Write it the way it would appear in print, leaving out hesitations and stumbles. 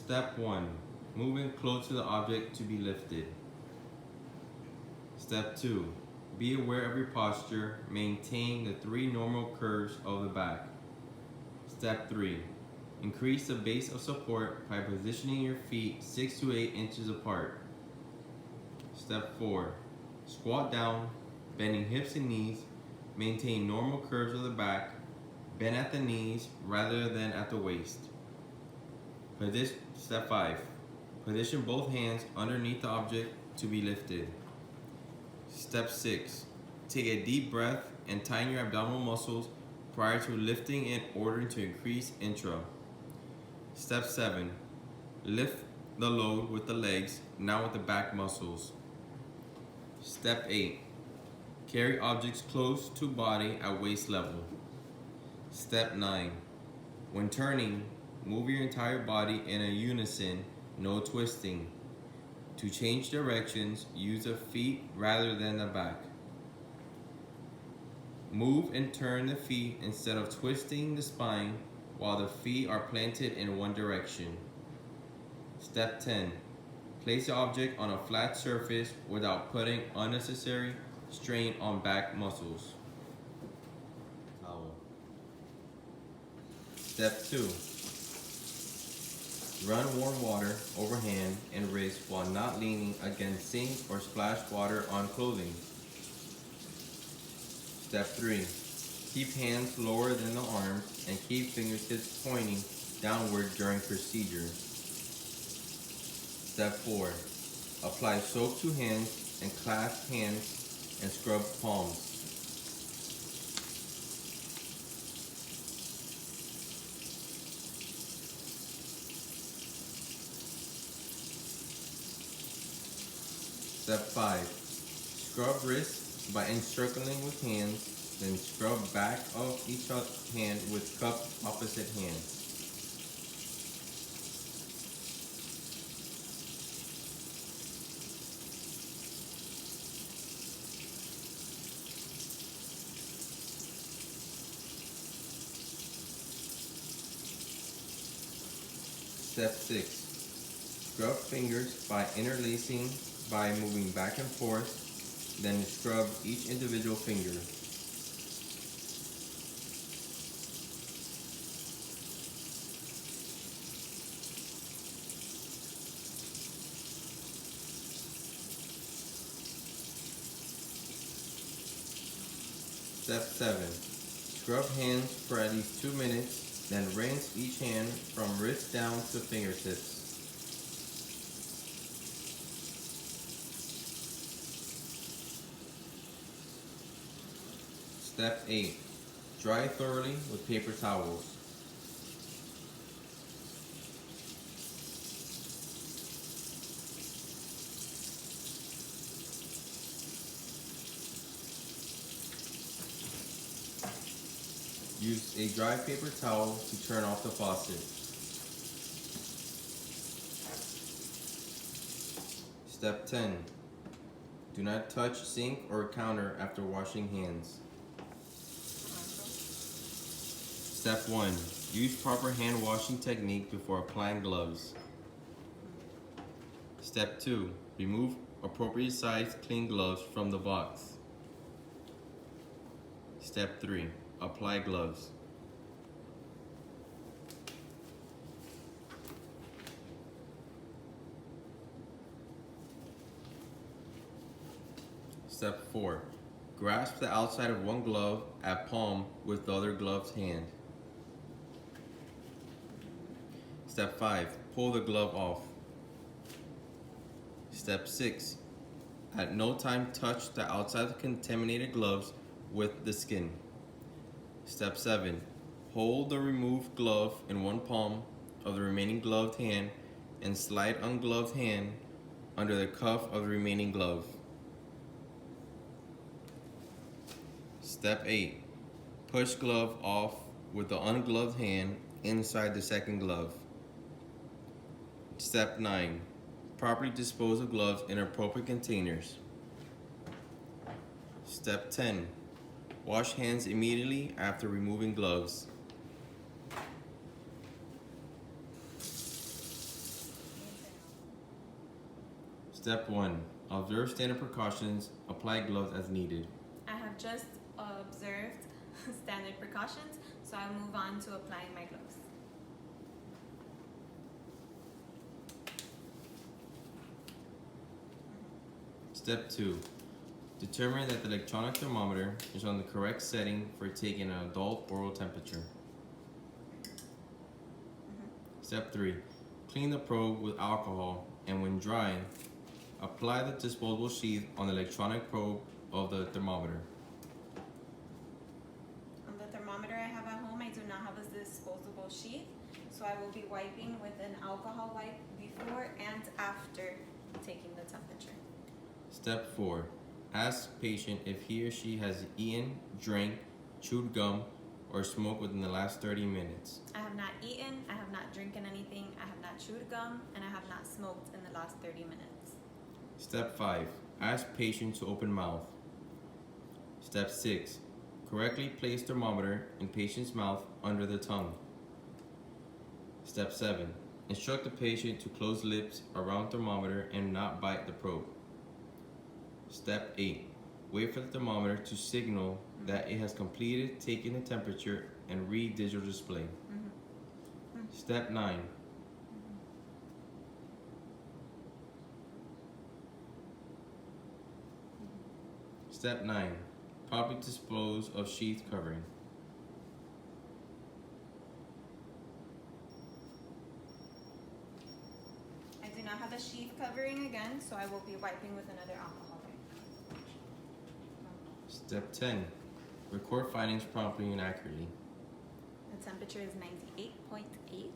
Step 1. Moving close to the object to be lifted. Step 2. Be aware of your posture. Maintain the 3 normal curves of the back. Step 3. Increase the base of support by positioning your feet 6 to 8 inches apart. Step 4. Squat down, bending hips and knees. Maintain normal curves of the back. Bend at the knees rather than at the waist. Step 5. Position both hands underneath the object to be lifted. Step 6. Take a deep breath and tighten your abdominal muscles prior to lifting in order to increase intra. Step 7. Lift the load with the legs, now with the back muscles. Step 8. Carry objects close to body at waist level. Step 9. When turning, move your entire body in a unison, no twisting. To change directions, use the feet rather than the back. Move and turn the feet instead of twisting the spine while the feet are planted in one direction. Step 10. Place the object on a flat surface without putting unnecessary strain on back muscles. Towel. Step 2. Run warm water over hand and wrist while not leaning against sink or splash water on clothing. Step 3. Keep hands lower than the arms and keep fingertips pointing downward during procedure. Step 4. Apply soap to hands and clasp hands and scrub palms. Step 5. Scrub wrists by encircling with hands, then scrub back of each hand with cupped opposite hands. Step 6. Scrub fingers by interlacing by moving back and forth, then scrub each individual finger. Step 7. Scrub hands for at least 2 minutes, then rinse each hand from wrist down to fingertips. Step 8. Dry thoroughly with paper towels. Use a dry paper towel to turn off the faucet. Step 10. Do not touch sink or counter after washing hands. Step 1. Use proper hand washing technique before applying gloves. Step 2. Remove appropriate size clean gloves from the box. Step 3. Apply gloves. Step 4. Grasp the outside of one glove at palm with the other glove's hand. Step 5. Pull the glove off. Step 6. At no time touch the outside of the contaminated gloves with the skin. Step 7. Hold the removed glove in one palm of the remaining gloved hand and slide ungloved hand under the cuff of the remaining glove. Step 8. Push glove off with the ungloved hand inside the second glove. Step 9. Properly dispose of gloves in appropriate containers. Step 10. Wash hands immediately after removing gloves. Step 1. Observe standard precautions. Apply gloves as needed. I have just observed standard precautions, so I'll move on to applying my gloves. Step 2. Determine that the electronic thermometer is on the correct setting for taking an adult oral temperature. Step 3. Clean the probe with alcohol, and when dry, apply the disposable sheath on the electronic probe of the thermometer. On the thermometer I have at home, I do not have a disposable sheath, so I will be wiping with an alcohol wipe before and after taking the temperature. Step 4. Ask patient if he or she has eaten, drank, chewed gum, or smoked within the last 30 minutes. I have not eaten, I have not drinking anything, I have not chewed gum, and I have not smoked in the last 30 minutes. Step 5. Ask patient to open mouth. Step 6. Correctly place thermometer in patient's mouth under the tongue. Step 7. Instruct the patient to close lips around thermometer and not bite the probe. Step 8. Wait for the thermometer to signal that it has completed taking the temperature and read digital display. Step 9. Step 9. Properly dispose of sheath covering. I do not have a sheath covering again, so I will be wiping with another alcohol wipe. Step 10. Record findings promptly and accurately. The temperature is 98.8.